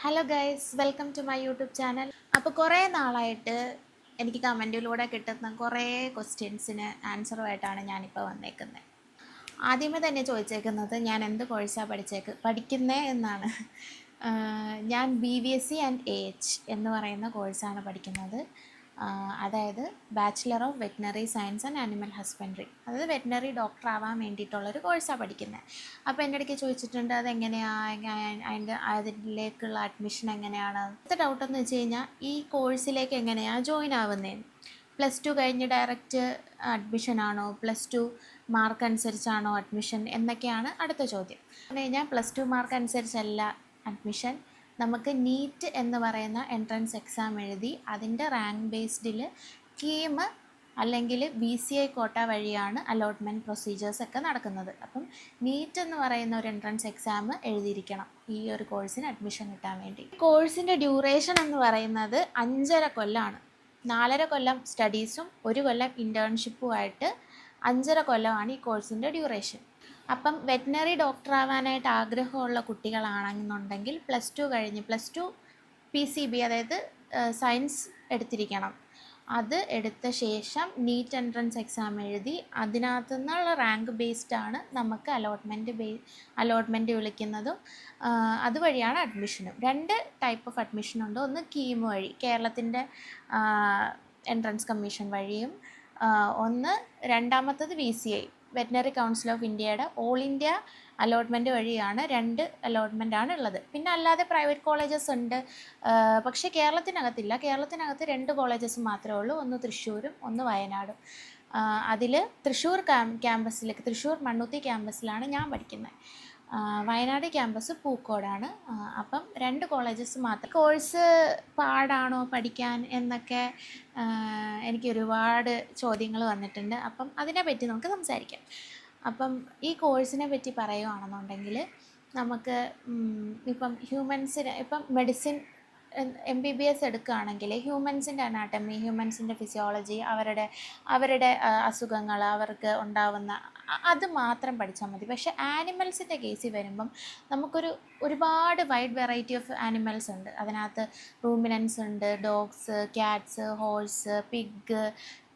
Hello guys, welcome to my YouTube channel. അപ്പോൾ കുറേ നാളായിട്ട് എനിക്ക് കമൻറ്റിലൂടെ കിട്ടുന്ന കുറേ ക്വസ്റ്റ്യൻസിന് ആൻസറുമായിട്ടാണ് ഞാനിപ്പോൾ വന്നേക്കുന്നത്. ആദ്യമേ തന്നെ ചോദിച്ചേക്കുന്നത് ഞാൻ എന്ത് കോഴ്സാണ് പഠിക്കുന്നത് എന്നാണ്. ഞാൻ BVSc ആൻഡ് AH എന്ന് പറയുന്ന കോഴ്സാണ് പഠിക്കുന്നത്. അതായത് bachelor of veterinary science and animal husbandry, അതായത് വെറ്റിനറി ഡോക്ടർ ആവാൻ വേണ്ടിയിട്ടുള്ളൊരു കോഴ്സാണ് പഠിക്കുന്നത്. അപ്പോൾ എൻ്റെ ഇടയ്ക്ക് ചോദിച്ചിട്ടുണ്ട് അതെങ്ങനെയാണ്, അതിലേക്കുള്ള അഡ്മിഷൻ എങ്ങനെയാണ്. അടുത്ത ഡൗട്ടെന്ന് വെച്ച് കഴിഞ്ഞാൽ ഈ കോഴ്സിലേക്ക് എങ്ങനെയാണ് ജോയിൻ ആവുന്നതെന്ന്. +2 കഴിഞ്ഞ് ഡയറക്റ്റ് അഡ്മിഷനാണോ, +2 മാർക്ക് അനുസരിച്ചാണോ അഡ്മിഷൻ എന്നൊക്കെയാണ് അടുത്ത ചോദ്യം. പറഞ്ഞു കഴിഞ്ഞാൽ +2 മാർക്ക് അനുസരിച്ചല്ല അഡ്മിഷൻ. നമുക്ക് നീറ്റ് എന്ന് പറയുന്ന എൻട്രൻസ് എക്സാം എഴുതി അതിൻ്റെ റാങ്ക് ബേസ്ഡിൽ കീം അല്ലെങ്കിൽ BCI കോട്ട വഴിയാണ് അലോട്ട്മെൻറ്റ് പ്രൊസീജിയേഴ്സൊക്കെ നടക്കുന്നത്. അപ്പം നീറ്റ് എന്ന് പറയുന്ന ഒരു എൻട്രൻസ് എക്സാം എഴുതിയിരിക്കണം ഈ ഒരു കോഴ്സിന് അഡ്മിഷൻ കിട്ടാൻ വേണ്ടി. കോഴ്സിൻ്റെ ഡ്യൂറേഷൻ എന്ന് പറയുന്നത് 5.5 കൊല്ലമാണ്. 4.5 കൊല്ലം സ്റ്റഡീസും 1 കൊല്ലം ഇൻറ്റേൺഷിപ്പുമായിട്ട് 5.5 കൊല്ലമാണ് ഈ കോഴ്സിൻ്റെ ഡ്യൂറേഷൻ. അപ്പം വെറ്റിനറി ഡോക്ടർ ആവാനായിട്ട് ആഗ്രഹമുള്ള കുട്ടികളാണെന്നുണ്ടെങ്കിൽ +2 കഴിഞ്ഞ് +2 PCB അതായത് സയൻസ് എടുത്തിരിക്കണം. അത് എടുത്ത ശേഷം നീറ്റ് എൻട്രൻസ് എക്സാം എഴുതി അതിനകത്തു നിന്നുള്ള റാങ്ക് ബേസ്ഡാണ് നമുക്ക് അലോട്ട്മെൻറ്റ് വിളിക്കുന്നതും അതുവഴിയാണ് അഡ്മിഷനും. 2 ടൈപ്പ് ഓഫ് അഡ്മിഷനുണ്ട്. ഒന്ന് കീം വഴി, കേരളത്തിൻ്റെ എൻട്രൻസ് കമ്മീഷൻ വഴിയും, രണ്ടാമത്തത് VCI വെറ്റിനറി കൗൺസിൽ ഓഫ് ഇന്ത്യയുടെ ഓൾ ഇന്ത്യ അലോട്ട്മെൻറ്റ് വഴിയാണ്. 2 അലോട്ട്മെൻറ്റാണ് ഉള്ളത്. പിന്നെ അല്ലാതെ പ്രൈവറ്റ് കോളേജസ് ഉണ്ട്, പക്ഷേ കേരളത്തിനകത്തില്ല. കേരളത്തിനകത്ത് 2 കോളേജസ് മാത്രമേ ഉള്ളൂ, ഒന്ന് തൃശ്ശൂരും ഒന്ന് വയനാടും. അതിൽ തൃശ്ശൂർ ക്യാമ്പസിലേക്ക്, തൃശ്ശൂർ മണ്ണുത്തി ക്യാമ്പസിലാണ് ഞാൻ പഠിക്കുന്നത്. വയനാട് ക്യാമ്പസ് പൂക്കോടാണ്. അപ്പം 2 കോളേജസ് മാത്രം. കോഴ്സ് പാടാണോ പഠിക്കാൻ എന്നൊക്കെ എനിക്ക് ഒരുപാട് ചോദ്യങ്ങൾ വന്നിട്ടുണ്ട്. അപ്പം അതിനെപ്പറ്റി നമുക്ക് സംസാരിക്കാം. അപ്പം ഈ കോഴ്സിനെ പറ്റി പറയുകയാണെന്നുണ്ടെങ്കിൽ നമുക്ക് ഇപ്പം ഹ്യൂമൻസിന്, ഇപ്പം മെഡിസിൻ MBBS എടുക്കുകയാണെങ്കിൽ ഹ്യൂമൻസിൻ്റെ അനാട്ടമി, ഹ്യൂമൻസിൻ്റെ ഫിസിയോളജി, അവരുടെ അസുഖങ്ങൾ, അവർക്ക് ഉണ്ടാവുന്ന അത് മാത്രം പഠിച്ചാൽ മതി. പക്ഷേ ആനിമൽസിൻ്റെ കേസിൽ വരുമ്പം ഒരുപാട് വൈഡ് വെറൈറ്റി ഓഫ് ആനിമൽസ് ഉണ്ട്. അതിനകത്ത് റൂമിനൻസ് ഉണ്ട്, ഡോഗ്സ്, ക്യാറ്റ്സ്, ഹോഴ്സ്, പിഗ്,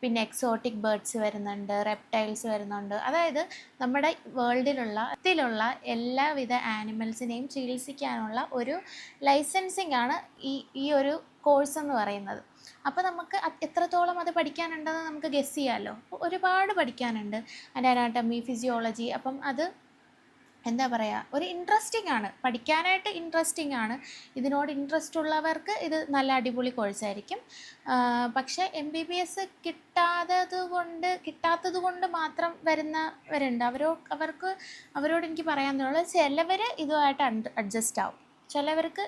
പിന്നെ എക്സോട്ടിക് ബേർഡ്സ് വരുന്നുണ്ട്, റെപ്റ്റൈൽസ് വരുന്നുണ്ട്. അതായത് നമ്മുടെ വേൾഡിലുള്ള എല്ലാവിധ ആനിമൽസിനെയും ചികിത്സിക്കാനുള്ള ഒരു ലൈസൻസിങ് ആണ് ഈ ഒരു കോഴ്സ് എന്ന് പറയുന്നത്. അപ്പോൾ നമുക്ക് എത്രത്തോളം അത് പഠിക്കാനുണ്ടെന്ന് നമുക്ക് ഗസ് ചെയ്യാമല്ലോ. ഒരുപാട് പഠിക്കാനുണ്ട്. അതിൻ്റെ അനാട്ടമി, ഫിസിയോളജി. അപ്പം അത് എന്താ പറയുക, ഒരു ഇൻട്രസ്റ്റിംഗ് ആണ്, പഠിക്കാനായിട്ട് ഇൻട്രസ്റ്റിംഗ് ആണ്. ഇതിനോട് ഇൻട്രസ്റ്റ് ഉള്ളവർക്ക് ഇത് നല്ല അടിപൊളി കോഴ്സായിരിക്കും. പക്ഷേ MBBS കിട്ടാത്തത് കൊണ്ട് മാത്രം വരുന്നവരുണ്ട്. അവരോട് എനിക്ക് പറയാമെന്നുള്ളത്, ചിലവർ ഇതുമായിട്ട് അഡ്ജസ്റ്റ് ആവും, ചിലവർക്ക്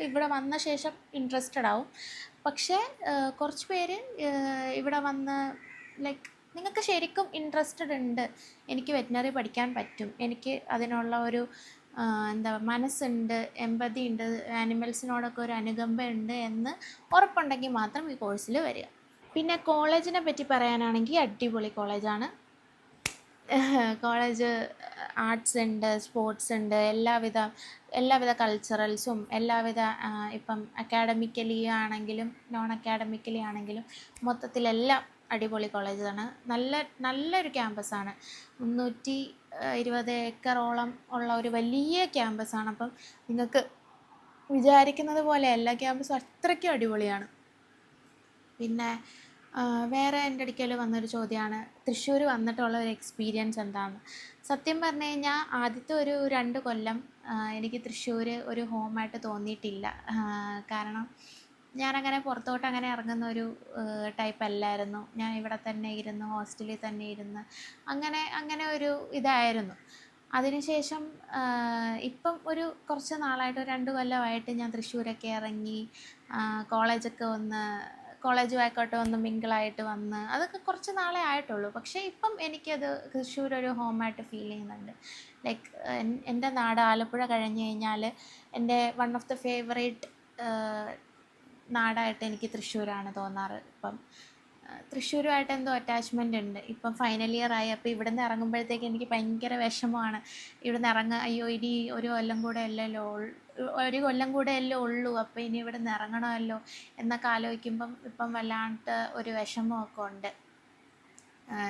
ഇവിടെ വന്ന ശേഷം ഇൻട്രസ്റ്റഡ് ആവും. പക്ഷേ കുറച്ച് പേര് ഇവിടെ വന്ന് നിങ്ങൾക്ക് ശരിക്കും ഇൻട്രസ്റ്റഡ് ഉണ്ട്, എനിക്ക് വെറ്റിനറി പഠിക്കാൻ പറ്റും, എനിക്ക് അതിനുള്ള ഒരു മനസ്സുണ്ട്, എമ്പതി ഉണ്ട്, ആനിമൽസിനോടൊക്കെ ഒരു അനുകമ്പ ഉണ്ട് എന്ന് ഉറപ്പുണ്ടെങ്കിൽ മാത്രം ഈ കോഴ്സിൽ വരിക. പിന്നെ കോളേജിനെ പറ്റി പറയാനാണെങ്കിൽ അടിപൊളി കോളേജാണ്. കോളേജ് ആർട്സ് ഉണ്ട്, സ്പോർട്സ് ഉണ്ട്, എല്ലാവിധ കൾച്ചറൽസും, ഇപ്പം അക്കാഡമിക്കലി ആണെങ്കിലും നോൺ അക്കാഡമിക്കലി ആണെങ്കിലും മൊത്തത്തിലെല്ലാം അടിപൊളി കോളേജാണ്. നല്ലൊരു ക്യാമ്പസാണ്. 320 ഏക്കറോളം ഉള്ള ഒരു വലിയ ക്യാമ്പസാണ്. അപ്പം നിങ്ങൾക്ക് വിചാരിക്കുന്നത് പോലെ എല്ലാ ക്യാമ്പസും അത്രയ്ക്കും അടിപൊളിയാണ്. പിന്നെ വേറെ എൻ്റെ അടുക്കൽ വന്നൊരു ചോദ്യമാണ് തൃശ്ശൂർ വന്നിട്ടുള്ള ഒരു എക്സ്പീരിയൻസ് എന്താണെന്ന്. സത്യം പറഞ്ഞു കഴിഞ്ഞാൽ ആദ്യത്തെ ഒരു 2 കൊല്ലം എനിക്ക് തൃശ്ശൂർ ഒരു ഹോമായിട്ട് തോന്നിയിട്ടില്ല. കാരണം ഞാനങ്ങനെ പുറത്തോട്ട് അങ്ങനെ ഇറങ്ങുന്ന ഒരു ടൈപ്പ് അല്ലായിരുന്നു. ഞാൻ ഇവിടെ തന്നെ ഇരുന്ന്, ഹോസ്റ്റലിൽ തന്നെ ഇരുന്ന് അങ്ങനെ ഒരു ഇതായിരുന്നു. അതിനുശേഷം ഇപ്പം കുറച്ച് നാളായിട്ട്, 2 കൊല്ലമായിട്ട് ഞാൻ തൃശ്ശൂരൊക്കെ ഇറങ്ങി, കോളേജുമായിക്കോട്ടെ ഒന്ന് മിങ്കിളായിട്ട് വന്ന്, അതൊക്കെ കുറച്ച് നാളേ ആയിട്ടുള്ളൂ. പക്ഷേ ഇപ്പം എനിക്കത് തൃശ്ശൂർ ഒരു ഹോമായിട്ട് ഫീൽ ചെയ്യുന്നുണ്ട്. എൻ്റെ നാട് ആലപ്പുഴ കഴിഞ്ഞ് കഴിഞ്ഞാൽ എൻ്റെ വൺ ഓഫ് ദ ഫേവറേറ്റ് നാടായിട്ട് എനിക്ക് തൃശ്ശൂരാണ് തോന്നാറ്. ഇപ്പം തൃശ്ശൂരുമായിട്ട് എന്തോ അറ്റാച്ച്മെൻ്റ് ഉണ്ട്. ഇപ്പം ഫൈനൽ ഇയർ ആയി. അപ്പോൾ ഇവിടുന്ന് ഇറങ്ങുമ്പോഴത്തേക്ക് എനിക്ക് ഭയങ്കര വിഷമമാണ്. ഇവിടുന്ന് ഇറങ്ങാൻ അയ്യോ ഇനി ഒരു കൊല്ലം കൂടെ അല്ലല്ലോ ഒരു കൊല്ലം കൂടെ അല്ലേ ഉള്ളൂ, അപ്പോൾ ഇനി ഇവിടുന്ന് ഇറങ്ങണമല്ലോ എന്നൊക്കെ ആലോചിക്കുമ്പം ഇപ്പം വല്ലാണ്ട് ഒരു വിഷമമൊക്കെ ഉണ്ട്.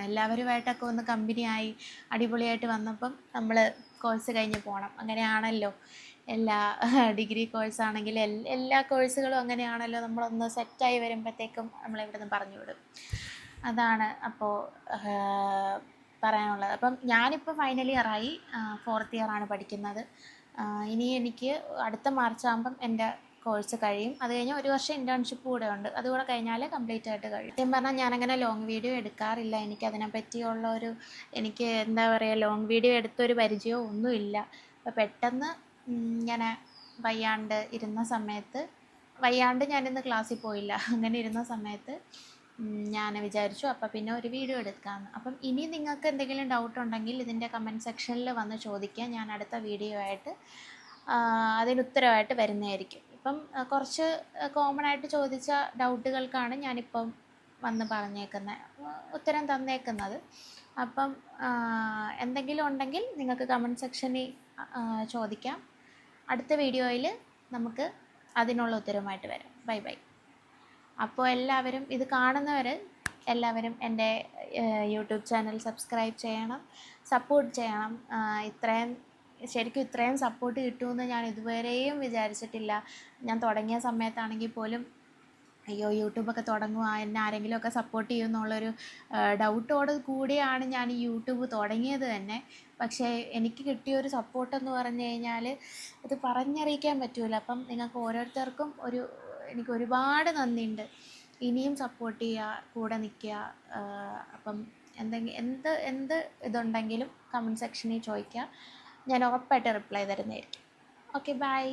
എല്ലാവരുമായിട്ടൊക്കെ ഒന്ന് കമ്പനിയായി അടിപൊളിയായിട്ട് വന്നപ്പം നമ്മൾ കോഴ്സ് കഴിഞ്ഞ് പോകണം. അങ്ങനെയാണല്ലോ എല്ലാ ഡിഗ്രി കോഴ്സാണെങ്കിൽ എല്ലാ കോഴ്സുകളും അങ്ങനെയാണല്ലോ. നമ്മളൊന്ന് സെറ്റായി വരുമ്പോഴത്തേക്കും നമ്മളിവിടുന്ന് പറഞ്ഞു വിടും. അതാണ് അപ്പോൾ പറയാനുള്ളത്. അപ്പം ഞാനിപ്പോൾ ഫൈനൽ ഇയറായി, 4th ഇയറാണ് പഠിക്കുന്നത്. ഇനി എനിക്ക് അടുത്ത മാർച്ച് ആകുമ്പം എൻ്റെ കോഴ്സ് കഴിയും. അത് കഴിഞ്ഞ് 1 വർഷം ഇൻറ്റേൺഷിപ്പ് കൂടെ ഉണ്ട്. അതുകൂടെ കഴിഞ്ഞാൽ കംപ്ലീറ്റ് ആയിട്ട് കഴിയും. സത്യം പറഞ്ഞാൽ ഞാനങ്ങനെ ലോങ് വീഡിയോ എടുക്കാറില്ല. എനിക്കതിനെ പറ്റിയുള്ള എനിക്ക് എന്താ പറയുക, ലോങ് വീഡിയോ എടുത്തൊരു പരിചയമോ ഒന്നുമില്ല. അപ്പോൾ പെട്ടെന്ന് ഇങ്ങനെ വയ്യാണ്ട് ഞാനിന്ന് ക്ലാസ്സിൽ പോയില്ല. അങ്ങനെ ഇരുന്ന സമയത്ത് ഞാൻ വിചാരിച്ചു അപ്പോൾ പിന്നെ ഒരു വീഡിയോ എടുക്കാമെന്ന്. അപ്പം ഇനി നിങ്ങൾക്ക് എന്തെങ്കിലും ഡൗട്ട് ഉണ്ടെങ്കിൽ ഇതിൻ്റെ കമൻറ്റ് സെക്ഷനിൽ വന്ന് ചോദിക്കുക. ഞാൻ അടുത്ത വീഡിയോ ആയിട്ട് അതിനുത്തരവായിട്ട് വരുന്നതായിരിക്കും. ഇപ്പം കുറച്ച് കോമൺ ആയിട്ട് ചോദിച്ച ഡൗട്ടുകൾക്കാണ് ഞാനിപ്പം വന്ന് ഉത്തരം തന്നേക്കുന്നത്. അപ്പം എന്തെങ്കിലും ഉണ്ടെങ്കിൽ നിങ്ങൾക്ക് കമൻറ്റ് സെക്ഷനിൽ ചോദിക്കാം. അടുത്ത വീഡിയോയിൽ നമുക്ക് അതിനുള്ള ഉത്തരവുമായിട്ട് വരാം. Bye bye. അപ്പോൾ എല്ലാവരും ഇത് കാണുന്നവർ എല്ലാവരും എൻ്റെ യൂട്യൂബ് ചാനൽ സബ്സ്ക്രൈബ് ചെയ്യണം, സപ്പോർട്ട് ചെയ്യണം. ശരിക്കും ഇത്രയും സപ്പോർട്ട് കിട്ടുമെന്ന് ഞാൻ ഇതുവരെയും വിചാരിച്ചിട്ടില്ല. ഞാൻ തുടങ്ങിയ സമയത്താണെങ്കിൽ പോലും അയ്യോ യൂട്യൂബൊക്കെ തുടങ്ങുക, എന്നെ ആരെങ്കിലുമൊക്കെ സപ്പോർട്ട് ചെയ്യുമെന്നുള്ളൊരു ഡൗട്ടോട് കൂടിയാണ് ഞാൻ ഈ യൂട്യൂബ് തുടങ്ങിയത് തന്നെ. പക്ഷേ എനിക്ക് കിട്ടിയൊരു സപ്പോർട്ടെന്ന് പറഞ്ഞു കഴിഞ്ഞാൽ അത് പറഞ്ഞറിയിക്കാൻ പറ്റില്ല. അപ്പം നിങ്ങൾക്ക് ഓരോരുത്തർക്കും എനിക്ക് ഒരുപാട് നന്ദിയുണ്ട്. ഇനിയും സപ്പോർട്ട് ചെയ്യുക, കൂടെ നിൽക്കുക. അപ്പം എന്ത് ഇതുണ്ടെങ്കിലും കമൻറ്റ് സെക്ഷനിൽ ചോദിക്കുക. ഞാൻ ഉറപ്പായിട്ട് റിപ്ലൈ തരുന്നതായിരിക്കും. Okay bye.